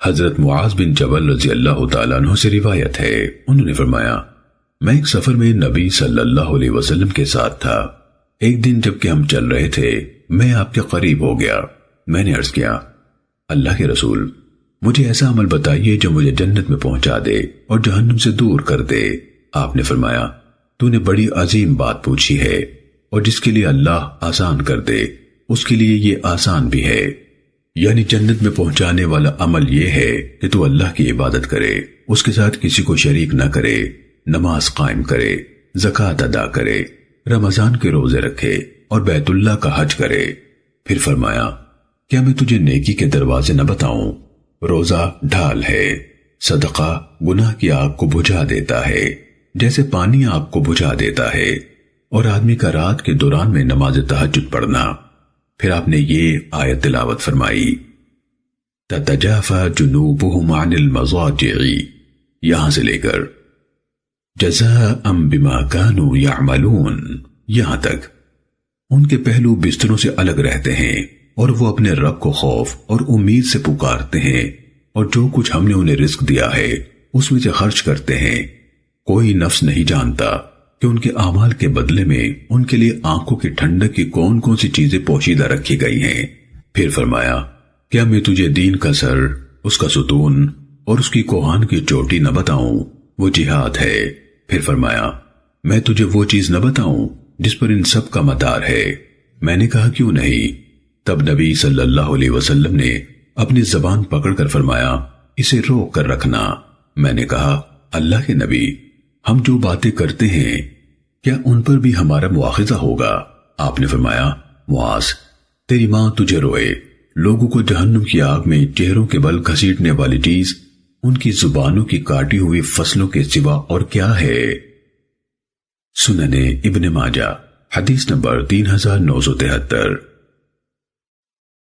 حضرت معاذ بن جبل رضی اللہ تعالیٰ عنہ سے روایت ہے، انہوں نے فرمایا میں ایک سفر میں نبی صلی اللہ علیہ وسلم کے ساتھ تھا۔ ایک دن جب کہ ہم چل رہے تھے میں آپ کے قریب ہو گیا۔ میں نے عرض کیا اللہ کے رسول مجھے ایسا عمل بتائیے جو مجھے جنت میں پہنچا دے اور جہنم سے دور کر دے۔ آپ نے فرمایا تو نے بڑی عظیم بات پوچھی ہے، اور جس کے لیے اللہ آسان کر دے اس کے لیے یہ آسان بھی ہے۔ یعنی جنت میں پہنچانے والا عمل یہ ہے کہ تو اللہ کی عبادت کرے، اس کے ساتھ کسی کو شریک نہ کرے، نماز قائم کرے، زکوٰۃ ادا کرے، رمضان کے روزے رکھے اور بیت اللہ کا حج کرے۔ پھر فرمایا کیا میں تجھے نیکی کے دروازے نہ بتاؤں؟ روزہ ڈھال ہے، صدقہ گناہ کی آگ کو بجھا دیتا ہے جیسے پانی آگ کو بجھا دیتا ہے، اور آدمی کا رات کے دوران میں نماز تہجد پڑھنا۔ پھر آپ نے یہ آیت تلاوت فرمائی تتجافى جنوبهم عن المضاجع، یہاں سے لے کر جزاء بما كانوا يعملون یہاں تک۔ ان کے پہلو بستروں سے الگ رہتے ہیں اور وہ اپنے رب کو خوف اور امید سے پکارتے ہیں، اور جو کچھ ہم نے انہیں رزق دیا ہے اس میں سے خرچ کرتے ہیں۔ کوئی نفس نہیں جانتا کہ ان کے اعمال کے بدلے میں ان کے لیے آنکھوں کی ٹھنڈک کی کون کون سی چیزیں پوشیدہ رکھی گئی ہیں۔ پھر فرمایا کیا میں تجھے دین کا سر، اس کا ستون اور اس کی کوہان کی چوٹی نہ بتاؤں؟ وہ جہاد ہے۔ پھر فرمایا میں تجھے وہ چیز نہ بتاؤں جس پر ان سب کا مدار ہے؟ میں نے کہا کیوں نہیں؟ تب نبی صلی اللہ علیہ وسلم نے اپنی زبان پکڑ کر فرمایا اسے روک کر رکھنا۔ میں نے کہا اللہ کے نبی ہم جو باتیں کرتے ہیں کیا ان پر بھی ہمارا مواخذہ ہوگا؟ آپ نے فرمایا معاذ تیری ماں تجھے روئے، لوگوں کو جہنم کی آگ میں چہروں کے بل گھسیٹنے والی چیز ان کی زبانوں کی کاٹی ہوئی فصلوں کے سوا اور کیا ہے؟ سنن ابن ماجہ حدیث نمبر 3973۔